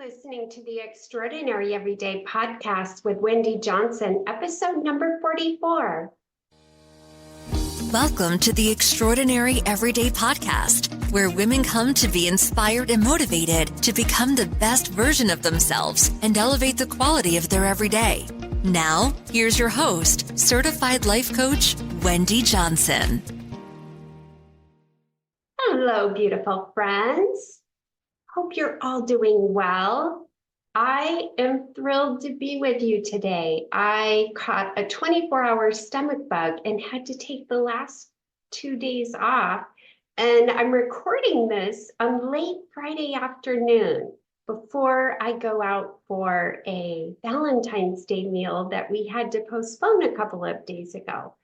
Listening to the Extraordinary Everyday Podcast with Wendy Johnson, episode number 44. Welcome to the Extraordinary Everyday Podcast, where women come to be inspired and motivated to become the best version of themselves and elevate the quality of their everyday. Now, here's your host, certified life coach, Wendy Johnson. Hello, beautiful friends. Hope you're all doing well. I am thrilled to be with you today. I caught a 24-hour stomach bug and had to take the last 2 days off. And I'm recording this on late Friday afternoon before I go out for a Valentine's Day meal that we had to postpone a couple of days ago.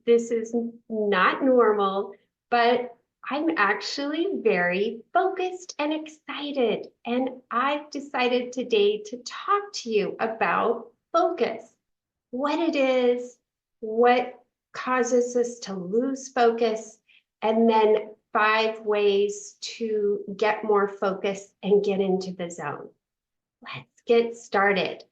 This is not normal, but I'm actually very focused and excited, and I've decided today to talk to you about focus, what it is, what causes us to lose focus, and then 5 ways to get more focus and get into the zone. Let's get started.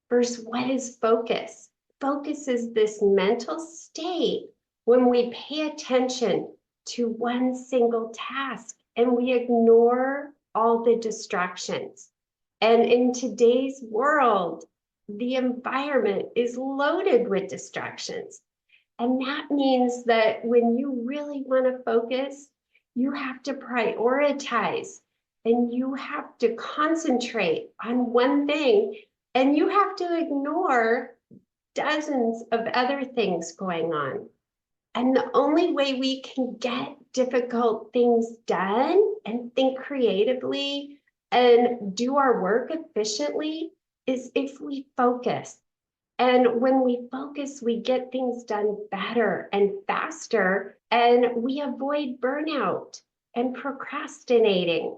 First, what is focus? Focus is this mental state when we pay attention to one single task and we ignore all the distractions. And in today's world, the environment is loaded with distractions. And that means that when you really want to focus, you have to prioritize and you have to concentrate on one thing, and you have to ignore dozens of other things going on. And the only way we can get difficult things done and think creatively and do our work efficiently is if we focus. And when we focus, we get things done better and faster, and we avoid burnout and procrastinating.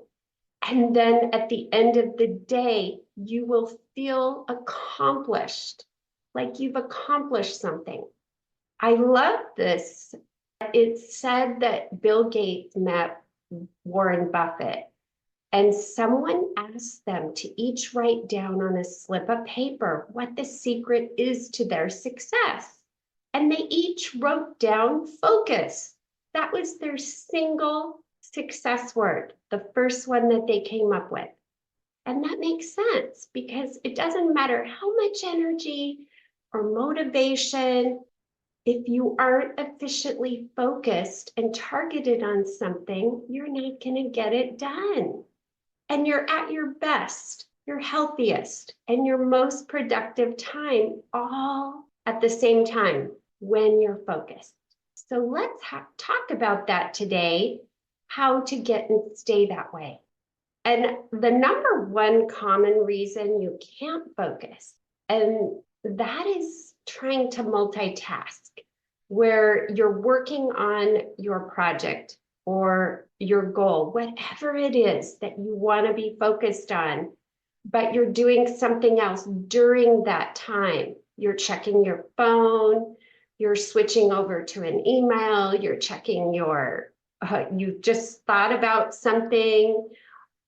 And then at the end of the day, you will feel accomplished, like you've accomplished something. I love this. It's said that Bill Gates met Warren Buffett, and someone asked them to each write down on a slip of paper what the secret is to their success. And they each wrote down focus. That was their single success word, the first one that they came up with. And that makes sense because it doesn't matter how much energy or motivation. If you aren't efficiently focused and targeted on something, you're not going to get it done. And you're at your best, your healthiest, and your most productive time all at the same time when you're focused. So let's talk about that today, how to get and stay that way. And the number one common reason you can't focus, and that is trying to multitask, where you're working on your project or your goal, whatever it is that you want to be focused on, but you're doing something else during that time. You're checking your phone, you're switching over to an email, you're checking you just thought about something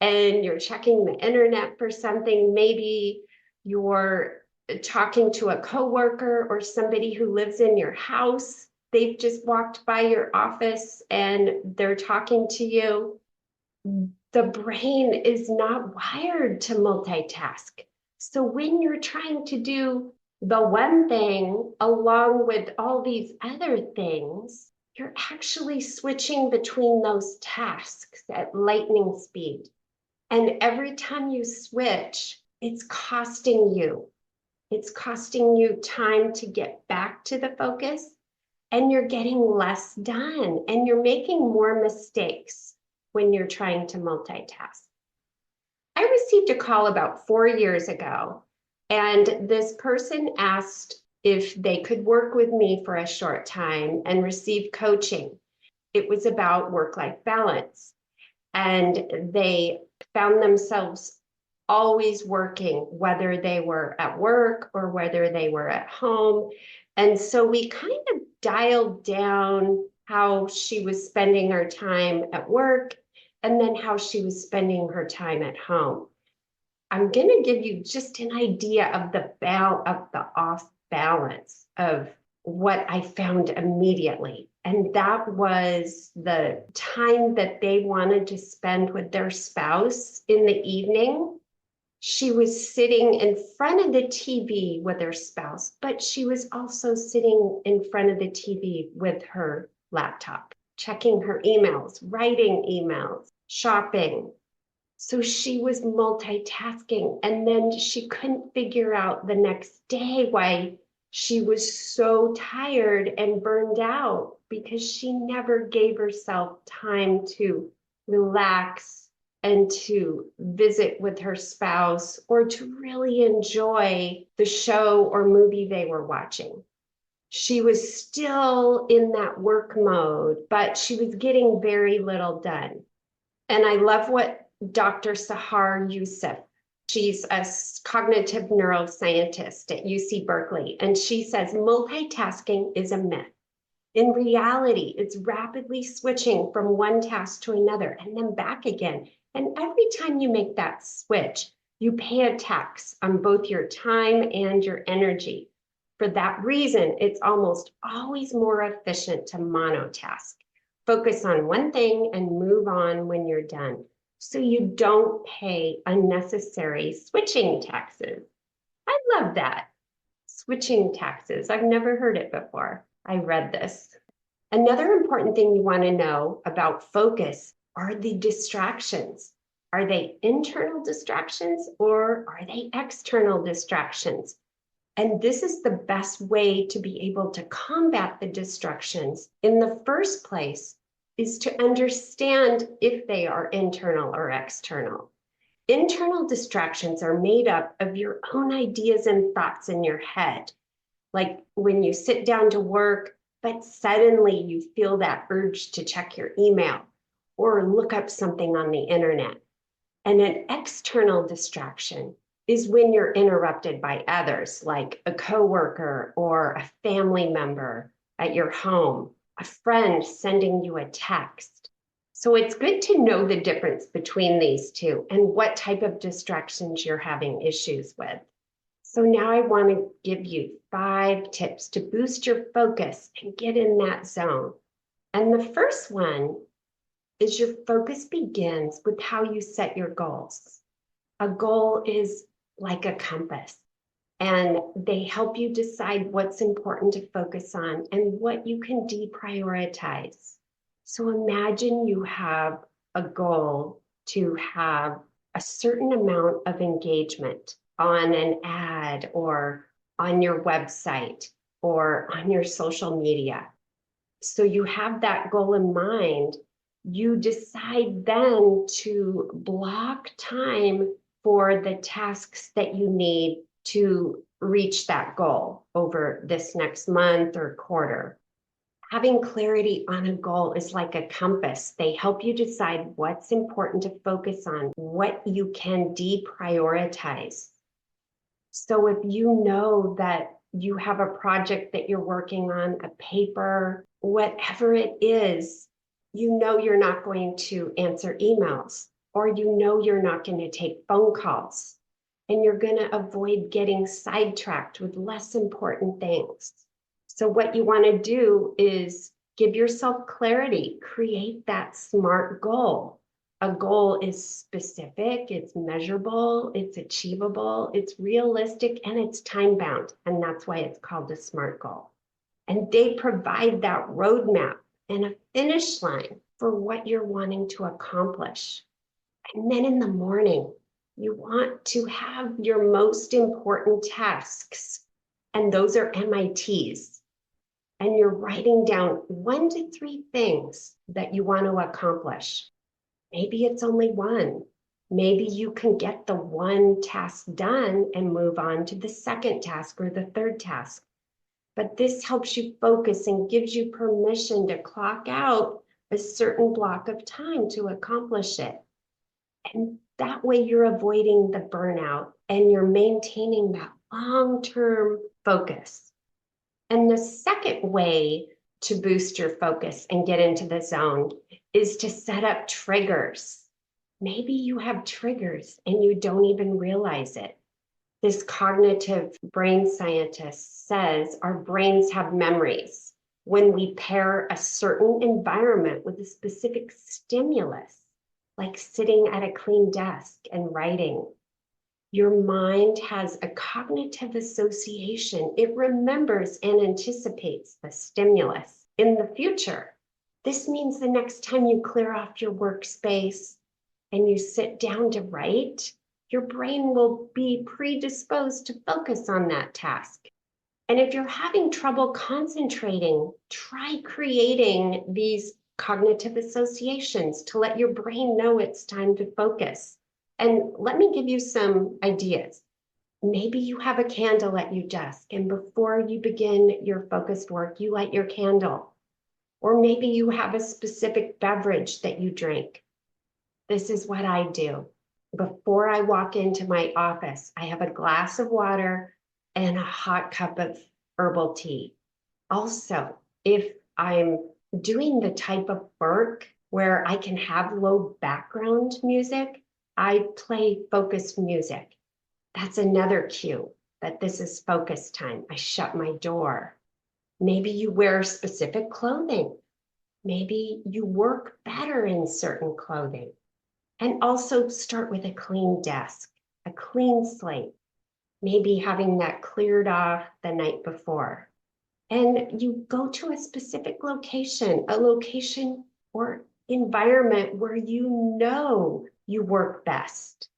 and you're checking the internet for something. Maybe you're talking to a coworker or somebody who lives in your house. They've just walked by your office and they're talking to you. The brain is not wired to multitask. So when you're trying to do the one thing along with all these other things, you're actually switching between those tasks at lightning speed. And every time you switch, it's costing you. It's costing you time to get back to the focus, and you're getting less done, and you're making more mistakes when you're trying to multitask. I received a call about 4 years ago, and this person asked if they could work with me for a short time and receive coaching. It was about work-life balance, and they found themselves always working, whether they were at work or whether they were at home. And so we kind of dialed down how she was spending her time at work and then how she was spending her time at home. I'm going to give you just an idea of the off balance of what I found immediately. And that was the time that they wanted to spend with their spouse in the evening. She was sitting in front of the TV with her spouse, but she was also sitting in front of the TV with her laptop, checking her emails, writing emails, shopping. So she was multitasking, and then she couldn't figure out the next day why she was so tired and burned out, because she never gave herself time to relax and to visit with her spouse or to really enjoy the show or movie they were watching. She was still in that work mode, but she was getting very little done. And I love what Dr. Sahar Youssef, she's a cognitive neuroscientist at UC Berkeley, and she says multitasking is a myth. In reality, it's rapidly switching from one task to another and then back again. And every time you make that switch, you pay a tax on both your time and your energy. For that reason, it's almost always more efficient to monotask. Focus on one thing and move on when you're done, so you don't pay unnecessary switching taxes. I love that. Switching taxes. I've never heard it before. I read this. Another important thing you want to know about focus are the distractions. Are they internal distractions or are they external distractions? And this is the best way to be able to combat the distractions in the first place, is to understand if they are internal or external. Internal distractions are made up of your own ideas and thoughts in your head. Like when you sit down to work, but suddenly you feel that urge to check your email or look up something on the internet. And an external distraction is when you're interrupted by others, like a coworker or a family member at your home, a friend sending you a text. So it's good to know the difference between these two and what type of distractions you're having issues with. So now I want to give you 5 tips to boost your focus and get in that zone. And the first one is your focus begins with how you set your goals. A goal is like a compass, and they help you decide what's important to focus on and what you can deprioritize. So imagine you have a goal to have a certain amount of engagement on an ad or on your website or on your social media. So you have that goal in mind. You decide then to block time for the tasks that you need to reach that goal over this next month or quarter. Having clarity on a goal is like a compass. They help you decide what's important to focus on, what you can deprioritize. So if you know that you have a project that you're working on, a paper, whatever it is, you know you're not going to answer emails, or you know you're not going to take phone calls, and you're going to avoid getting sidetracked with less important things. So what you want to do is give yourself clarity, create that SMART goal. A goal is specific, it's measurable, it's achievable, it's realistic, and it's time-bound. And that's why it's called a SMART goal. And they provide that roadmap and a finish line for what you're wanting to accomplish. And then in the morning, you want to have your most important tasks, and those are MITs. And you're writing down 1 to 3 things that you want to accomplish. Maybe it's only one. Maybe you can get the one task done and move on to the second task or the third task. But this helps you focus and gives you permission to clock out a certain block of time to accomplish it. And that way you're avoiding the burnout and you're maintaining that long-term focus. And the second way to boost your focus and get into the zone is to set up triggers. Maybe you have triggers and you don't even realize it. This cognitive brain scientist says our brains have memories when we pair a certain environment with a specific stimulus, like sitting at a clean desk and writing. Your mind has a cognitive association. It remembers and anticipates the stimulus in the future. This means the next time you clear off your workspace and you sit down to write, your brain will be predisposed to focus on that task. And if you're having trouble concentrating, try creating these cognitive associations to let your brain know it's time to focus. And let me give you some ideas. Maybe you have a candle at your desk, and before you begin your focused work, you light your candle. Or maybe you have a specific beverage that you drink. This is what I do. Before I walk into my office, I have a glass of water and a hot cup of herbal tea. Also, if I'm doing the type of work where I can have low background music, I play focused music. That's another cue that this is focus time. I shut my door. Maybe you wear specific clothing. Maybe you work better in certain clothing. And also start with a clean desk, a clean slate, maybe having that cleared off the night before. And you go to a specific location, a location or environment where you know you work best,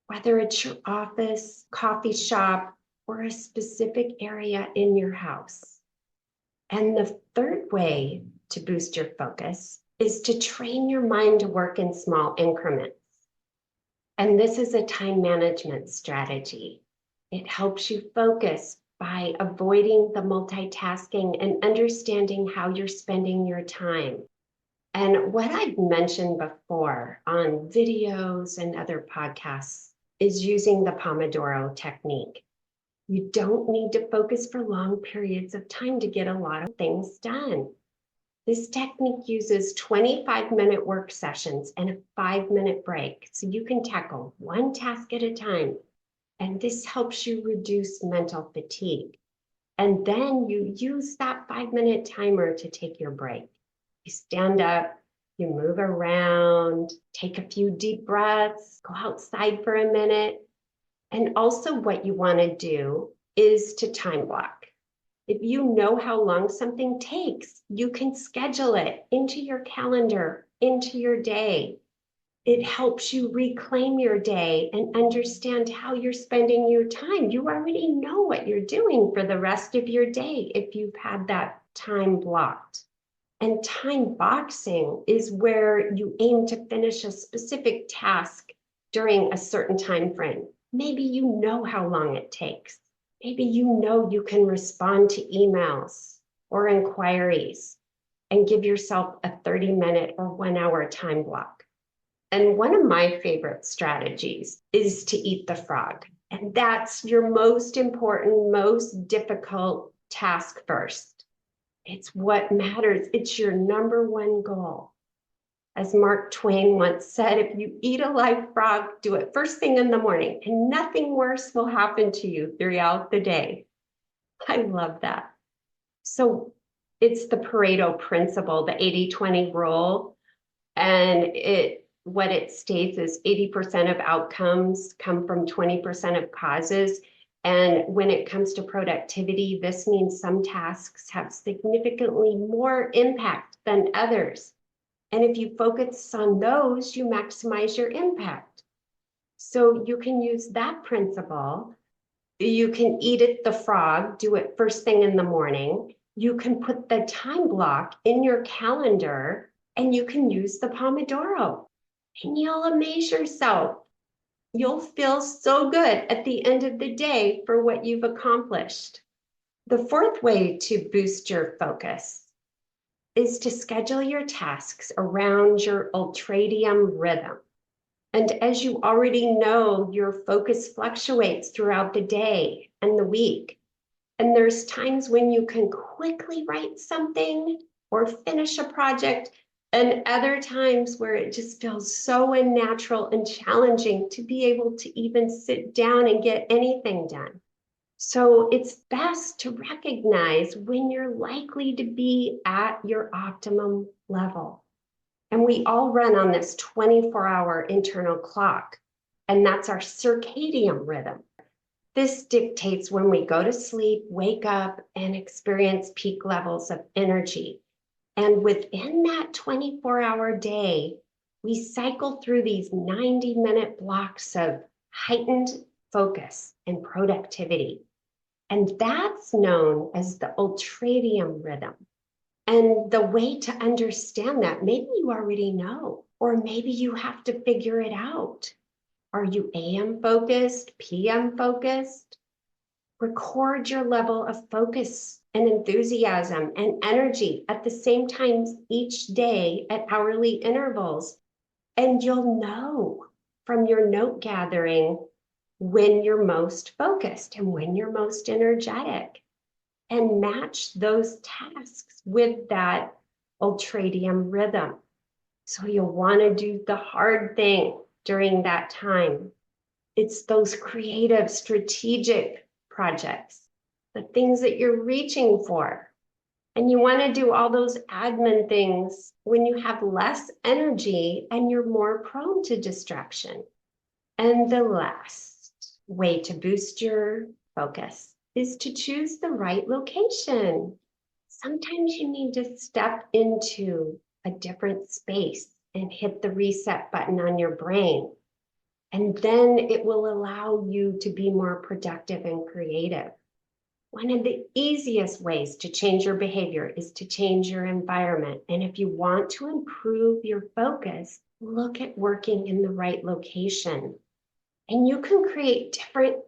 whether it's your office, coffee shop, or a specific area in your house. And the third way to boost your focus is to train your mind to work in small increments. And this is a time management strategy. It helps you focus by avoiding the multitasking and understanding how you're spending your time. And what I've mentioned before on videos and other podcasts is using the Pomodoro technique. You don't need to focus for long periods of time to get a lot of things done. This technique uses 25-minute work sessions and a 5-minute break, so you can tackle one task at a time. And this helps you reduce mental fatigue. And then you use that 5-minute timer to take your break. You stand up, you move around, take a few deep breaths, go outside for a minute. And also what you want to do is to time block. If you know how long something takes, you can schedule it into your calendar, into your day. It helps you reclaim your day and understand how you're spending your time. You already know what you're doing for the rest of your day if you've had that time blocked. And time boxing is where you aim to finish a specific task during a certain time frame. Maybe you know how long it takes. Maybe you know you can respond to emails or inquiries and give yourself a 30-minute or 1-hour time block. And one of my favorite strategies is to eat the frog. And that's your most important, most difficult task first. It's what matters. It's your number one goal. As Mark Twain once said, if you eat a live frog, do it first thing in the morning, and nothing worse will happen to you throughout the day. I love that. So it's the Pareto principle, the 80-20 rule. And what it states is 80% of outcomes come from 20% of causes. And when it comes to productivity, this means some tasks have significantly more impact than others. And if you focus on those, you maximize your impact. So you can use that principle. You can eat it, the frog, do it first thing in the morning. You can put the time block in your calendar and you can use the Pomodoro. And you'll amaze yourself. You'll feel so good at the end of the day for what you've accomplished. The fourth way to boost your focus is to schedule your tasks around your ultradian rhythm. And as you already know, your focus fluctuates throughout the day and the week. And there's times when you can quickly write something or finish a project, And other times where it just feels so unnatural and challenging to be able to even sit down and get anything done. So it's best to recognize when you're likely to be at your optimum level. And we all run on this 24-hour internal clock, and that's our circadian rhythm. This dictates when we go to sleep, wake up, and experience peak levels of energy. And within that 24-hour day, we cycle through these 90-minute blocks of heightened focus and productivity. And that's known as the ultradian rhythm. And the way to understand that, maybe you already know, or maybe you have to figure it out. Are you AM focused, PM focused? Record your level of focus and enthusiasm and energy at the same times each day at hourly intervals. And you'll know from your note gathering when you're most focused and when you're most energetic, and match those tasks with that ultradian rhythm. So you'll want to do the hard thing during that time. It's those creative, strategic projects, the things that you're reaching for. And you want to do all those admin things when you have less energy and you're more prone to distraction. And the last way to boost your focus is to choose the right location. Sometimes you need to step into a different space and hit the reset button on your brain. And then it will allow you to be more productive and creative. One of the easiest ways to change your behavior is to change your environment. And if you want to improve your focus, look at working in the right location. And you can create different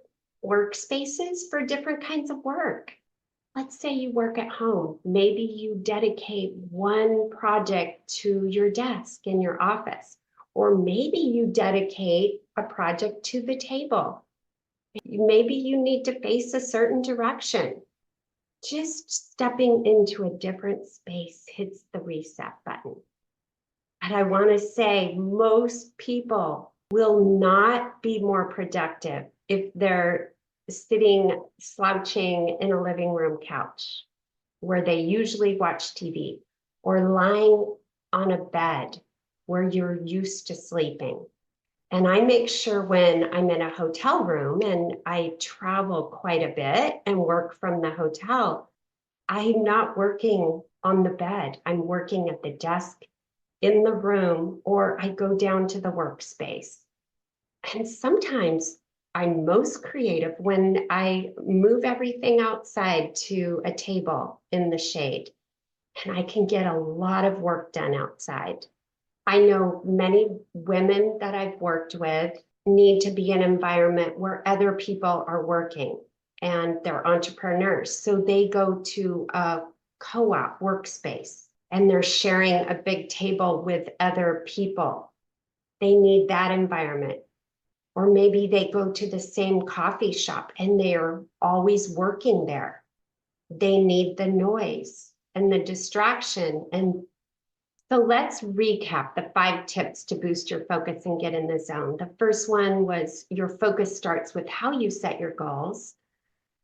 workspaces for different kinds of work. Let's say you work at home. Maybe you dedicate one project to your desk in your office, or maybe you dedicate a project to the table. Maybe you need to face a certain direction. Just stepping into a different space hits the reset button. And I want to say most people will not be more productive if they're sitting slouching in a living room couch where they usually watch TV, or lying on a bed where you're used to sleeping. And I make sure when I'm in a hotel room and I travel quite a bit and work from the hotel, I'm not working on the bed. I'm working at the desk in the room, or I go down to the workspace. And sometimes I'm most creative when I move everything outside to a table in the shade, and I can get a lot of work done outside. I know many women that I've worked with need to be in an environment where other people are working and they're entrepreneurs. So they go to a co-op workspace and they're sharing a big table with other people. They need that environment. Or maybe they go to the same coffee shop and they're always working there. They need the noise and the distraction. And so let's recap the 5 tips to boost your focus and get in the zone. The first one was your focus starts with how you set your goals.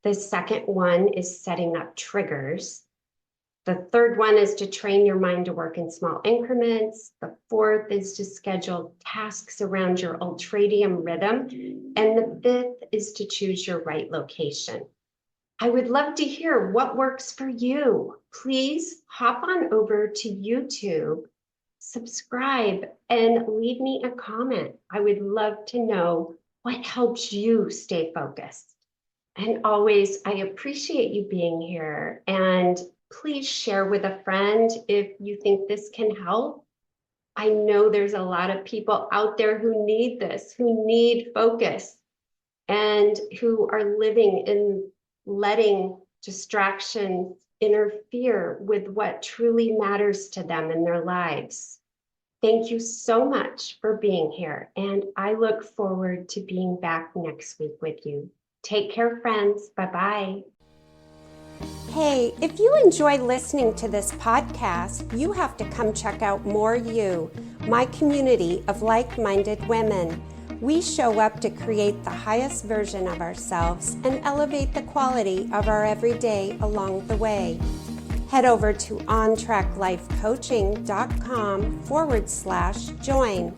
The second one is setting up triggers. The third one is to train your mind to work in small increments. The fourth is to schedule tasks around your ultradian rhythm. And the fifth is to choose your right location. I would love to hear what works for you. Please hop on over to YouTube, subscribe, and leave me a comment. I would love to know what helps you stay focused. And always, I appreciate you being here. And please share with a friend if you think this can help. I know there's a lot of people out there who need this, who need focus, and who are living in letting distractions interfere with what truly matters to them in their lives. Thank you so much for being here, and I look forward to being back next week with you. Take care, friends. Bye-bye. Hey, if you enjoy listening to this podcast, you have to come check out More You, my community of like-minded women. We show up to create the highest version of ourselves and elevate the quality of our everyday along the way. Head over to ontraclifecoaching.com/join.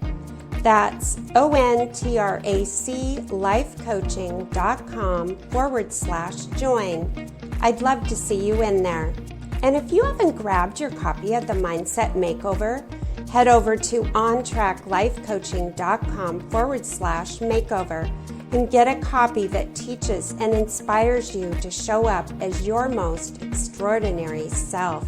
That's ontraclifecoaching.com/join. I'd love to see you in there. And if you haven't grabbed your copy of the Mindset Makeover, head over to ontraclifecoaching.com/makeover and get a copy that teaches and inspires you to show up as your most extraordinary self.